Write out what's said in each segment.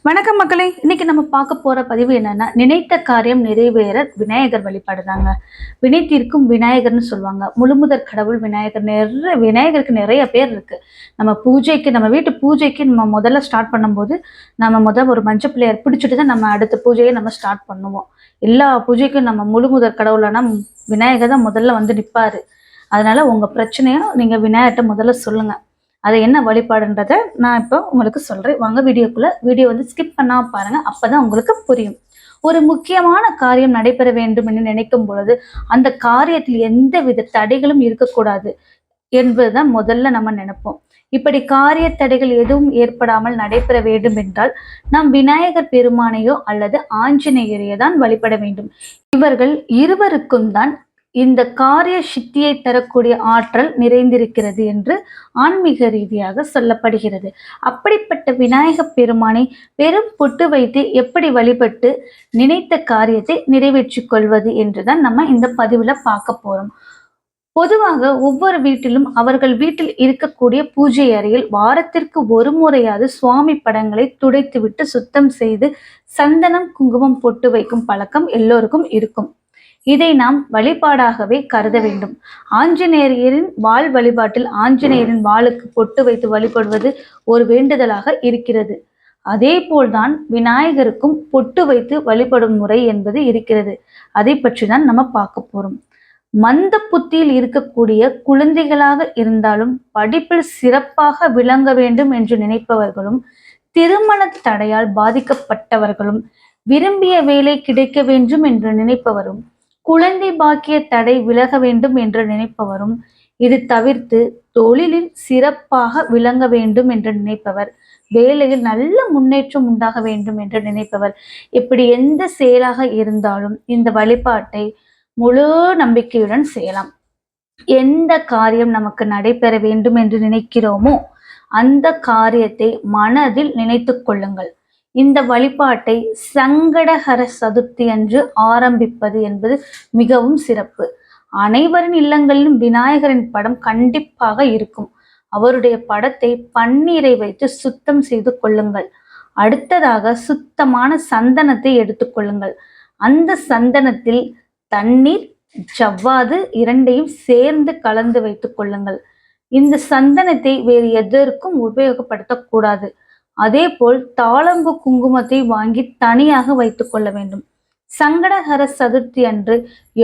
வணக்கம் மக்களே. இன்னைக்கு நம்ம பார்க்க போற பதிவு என்னன்னா, நினைத்த காரியம் நிறைவேற விநாயகர் வழிபாடு தாங்க. வினை தீர்க்கும் விநாயகர்னு சொல்லுவாங்க. முழுமுதற் கடவுள் விநாயகர். விநாயகருக்கு நிறைய பேர் இருக்கு. நம்ம வீட்டு பூஜைக்கு நம்ம முதல்ல ஸ்டார்ட் பண்ணும்போது, நம்ம முதல் ஒரு மஞ்சள் பிள்ளையார் பிடிச்சிட்டு தான் நம்ம அடுத்த பூஜையை நம்ம ஸ்டார்ட் பண்ணுவோம். எல்லா பூஜைக்கும் நம்ம முழுமுதற் கடவுளானா விநாயகர் தான் முதல்ல வந்து நிற்பாரு. அதனால உங்க பிரச்சனையும் நீங்க விநாயகர்கிட்ட முதல்ல சொல்லுங்க. அது என்ன வழிபாடுன்றத நான் இப்போ உங்களுக்கு சொல்றேன். வாங்க வீடியோ வந்து ஸ்கிப் பண்ணாம பாருங்க. அப்பதான் உங்களுக்கு புரியும். ஒரு முக்கியமான காரியம் நடைபெற வேண்டும் என்று நினைக்கும் பொழுது அந்த காரியத்தில் எந்தவித தடைகளும் இருக்கக்கூடாது என்பதுதான் முதல்ல நம்ம நினைப்போம். இப்படி காரிய தடைகள் எதுவும் ஏற்படாமல் நடைபெற வேண்டும் என்றால் நாம் விநாயகர் பெருமானையோ அல்லது ஆஞ்சநேயரையோ தான் வழிபட வேண்டும். இவர்கள் இருவருக்கும் தான் இந்த காரிய சித்தியை தரக்கூடிய ஆற்றல் நிறைந்திருக்கிறது என்று ஆன்மீக ரீதியாக சொல்லப்படுகிறது. அப்படிப்பட்ட விநாயக பெருமானை பெரும் பொட்டு வைத்து எப்படி வழிபட்டு நினைத்த காரியத்தை நிறைவேற்றிக் கொள்வது என்றுதான் நம்ம இந்த பதிவுல பார்க்க போறோம். பொதுவாக ஒவ்வொரு வீட்டிலும் அவர்கள் வீட்டில் இருக்கக்கூடிய பூஜை அறையில் வாரத்திற்கு ஒரு முறையாவது சுவாமி படங்களை துடைத்துவிட்டு சுத்தம் செய்து சந்தனம் குங்குமம் பொட்டு வைக்கும் பழக்கம் எல்லோருக்கும் இருக்கும். இதை நாம் வழிபாடாகவே கருத வேண்டும். ஆஞ்சநேயரின் வாள் வழிபாட்டில் ஆஞ்சநேயரின் வாளுக்கு பொட்டு வைத்து வழிபடுவது ஒரு வேண்டுதலாக இருக்கிறது. அதே போல்தான் விநாயகருக்கும் பொட்டு வைத்து வழிபடும் முறை என்பது இருக்கிறது. அதை பற்றி தான் நம்ம பார்க்க போறோம். மந்த புத்தியில் இருக்கக்கூடிய குழந்தைகளாக இருந்தாலும் படிப்பில் சிறப்பாக விளங்க வேண்டும் என்று நினைப்பவர்களும், திருமண தடையால் பாதிக்கப்பட்டவர்களும், விரும்பிய வேலை கிடைக்க வேண்டும் என்று நினைப்பவரும், குழந்தை பாக்கிய தடை விலக வேண்டும் என்று நினைப்பவரும், இது தவிர்த்து தொழிலில் சிறப்பாக விளங்க வேண்டும் என்று நினைப்பவர், வேலையில் நல்ல முன்னேற்றம் உண்டாக வேண்டும் என்று நினைப்பவர், இப்படி எந்த செயலாக இருந்தாலும் இந்த வழிபாட்டை முழு நம்பிக்கையுடன் செய்யலாம். எந்த காரியம் நமக்கு நடைபெற வேண்டும் என்று நினைக்கிறோமோ அந்த காரியத்தை மனதில் நினைத்து கொள்ளுங்கள். இந்த வழிபாட்டை சங்கடஹர சதுர்த்தி அன்று ஆரம்பிப்பது என்பது மிகவும் சிறப்பு. அனைவரின் இல்லங்களிலும் விநாயகரின் படம் கண்டிப்பாக இருக்கும். அவருடைய படத்தை பன்னீரை வைத்து சுத்தம் செய்து கொள்ளுங்கள். அடுத்ததாக சுத்தமான சந்தனத்தை எடுத்துக்கொள்ளுங்கள். அந்த சந்தனத்தில் தண்ணீர், ஜவ்வாது இரண்டையும் சேர்ந்து கலந்து வைத்துக் கொள்ளுங்கள். இந்த சந்தனத்தை வேறு எதற்கும் உபயோகப்படுத்தக்கூடாது. அதே போல் தாளம்பு குங்குமத்தை வாங்கி தனியாக வைத்துக் கொள்ள வேண்டும். சங்கடஹர சதுர்த்தி அன்று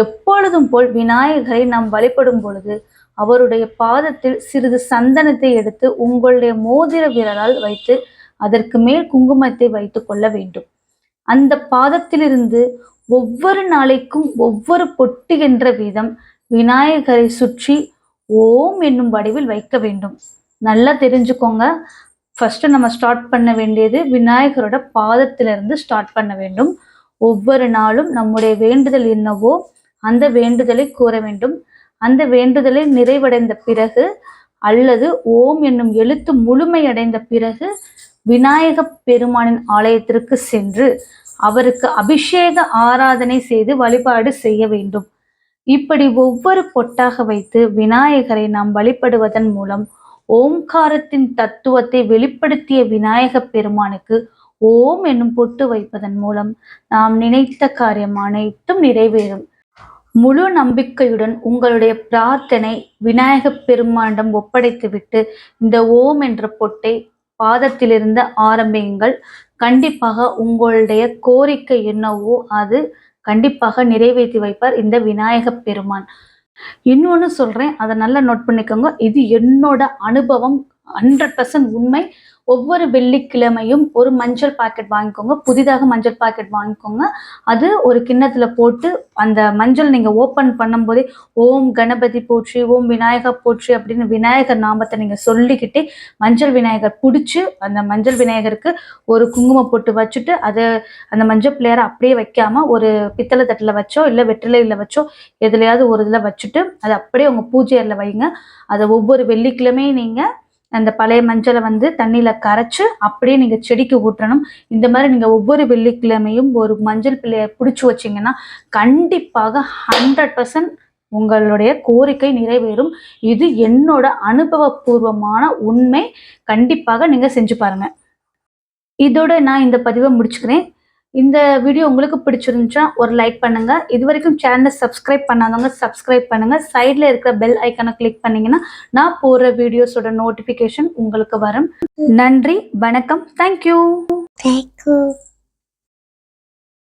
எப்பொழுதும் போல் விநாயகரை நாம் வழிபடும் பொழுது அவருடைய பாதத்தில் சிறிது சந்தனத்தை எடுத்து உங்களுடைய மோதிர விரலால் வைத்து அதற்கு மேல் குங்குமத்தை வைத்துக் கொள்ள வேண்டும். அந்த பாதத்திலிருந்து ஒவ்வொரு நாளைக்கும் ஒவ்வொரு பொட்டு என்ற விதம் விநாயகரை சுற்றி ஓம் என்னும் வடிவில் வைக்க வேண்டும். நல்லா தெரிஞ்சுக்கோங்க. ஃபர்ஸ்ட் நம்ம ஸ்டார்ட் பண்ண வேண்டியது விநாயகரோட பாதத்திலிருந்து ஸ்டார்ட் பண்ண வேண்டும். ஒவ்வொரு நாளும் நம்முடைய வேண்டுதல் என்னவோ அந்த வேண்டுதலை கூற வேண்டும். அந்த வேண்டுதலை நிறைவடைந்த பிறகு அல்லது ஓம் என்னும் எழுத்து முழுமையடைந்த பிறகு விநாயக பெருமானின் ஆலயத்திற்கு சென்று அவருக்கு அபிஷேக ஆராதனை செய்து வழிபாடு செய்ய வேண்டும். இப்படி ஒவ்வொரு பொட்டாக வைத்து விநாயகரை நாம் வழிபடுவதன் மூலம் ஓம்காரத்தின் தத்துவத்தை வெளிப்படுத்திய விநாயக பெருமானுக்கு ஓம் என்னும் பொட்டு வைப்பதன் மூலம் நாம் நினைத்த காரியம் அனைத்தும் நிறைவேறும். முழு நம்பிக்கையுடன் உங்களுடைய பிரார்த்தனை விநாயக பெருமானிடம் ஒப்படைத்துவிட்டு இந்த ஓம் என்ற பொட்டை பாதத்திலிருந்து ஆரம்பியுங்கள். கண்டிப்பாக உங்களுடைய கோரிக்கை என்னவோ அது கண்டிப்பாக நிறைவேற்றி வைப்பார் இந்த விநாயக பெருமான். இன்னொன்னு சொல்றேன், அதை நல்லா நோட் பண்ணிக்கோங்க. இது என்னோட அனுபவம், 100% உண்மை. ஒவ்வொரு வெள்ளிக்கிழமையும் ஒரு மஞ்சள் பாக்கெட் வாங்கிக்கோங்க. புதிதாக மஞ்சள் பாக்கெட் வாங்கிக்கோங்க. அது ஒரு கிண்ணத்துல போட்டு அந்த மஞ்சள் நீங்க ஓப்பன் பண்ணும் போதே ஓம் கணபதி போற்றி, ஓம் விநாயகர் போற்றி அப்படின்னு விநாயகர் நாமத்தை நீங்க சொல்லிக்கிட்டே மஞ்சள் விநாயகர் பிடிச்சி அந்த மஞ்சள் விநாயகருக்கு ஒரு குங்குமம் போட்டு வச்சுட்டு அதை அந்த மஞ்சள் பிள்ளையாரை அப்படியே வைக்காம ஒரு பித்தளை தட்டில் வச்சோ இல்லை வெற்றிலையில் வச்சோ எதுலையாவது ஒரு இதில் வச்சுட்டு அதை அப்படியே உங்க பூஜை அறையில் வைங்க. அதை ஒவ்வொரு வெள்ளிக்கிழமையும் நீங்க அந்த பழைய மஞ்சளை வந்து தண்ணியில கரைச்சு அப்படியே நீங்க செடிக்கு ஊற்றணும். இந்த மாதிரி நீங்க ஒவ்வொரு வெள்ளிக்கிழமையும் ஒரு மஞ்சள் பிள்ளையை பிடிச்சி வச்சீங்கன்னா கண்டிப்பாக 100% உங்களுடைய கோரிக்கை நிறைவேறும். இது என்னோட அனுபவபூர்வமான உண்மை. கண்டிப்பாக நீங்க செஞ்சு பாருங்க. இதோட நான் இந்த பதிவை முடிச்சுக்கிறேன். இந்த வீடியோ உங்களுக்கு பிடிச்சிருந்துச்சா ஒரு லைக் பண்ணுங்க. இது வரைக்கும் சேனலை சப்ஸ்கிரைப் பண்ணாதவங்க சப்ஸ்கிரைப் பண்ணுங்க. சைடில் இருக்கிற பெல் ஐக்கனை கிளிக் பண்ணீங்கன்னா நான் போடுற வீடியோஸோட நோட்டிஃபிகேஷன் உங்களுக்கு வரும். நன்றி, வணக்கம், தேங்க்யூ.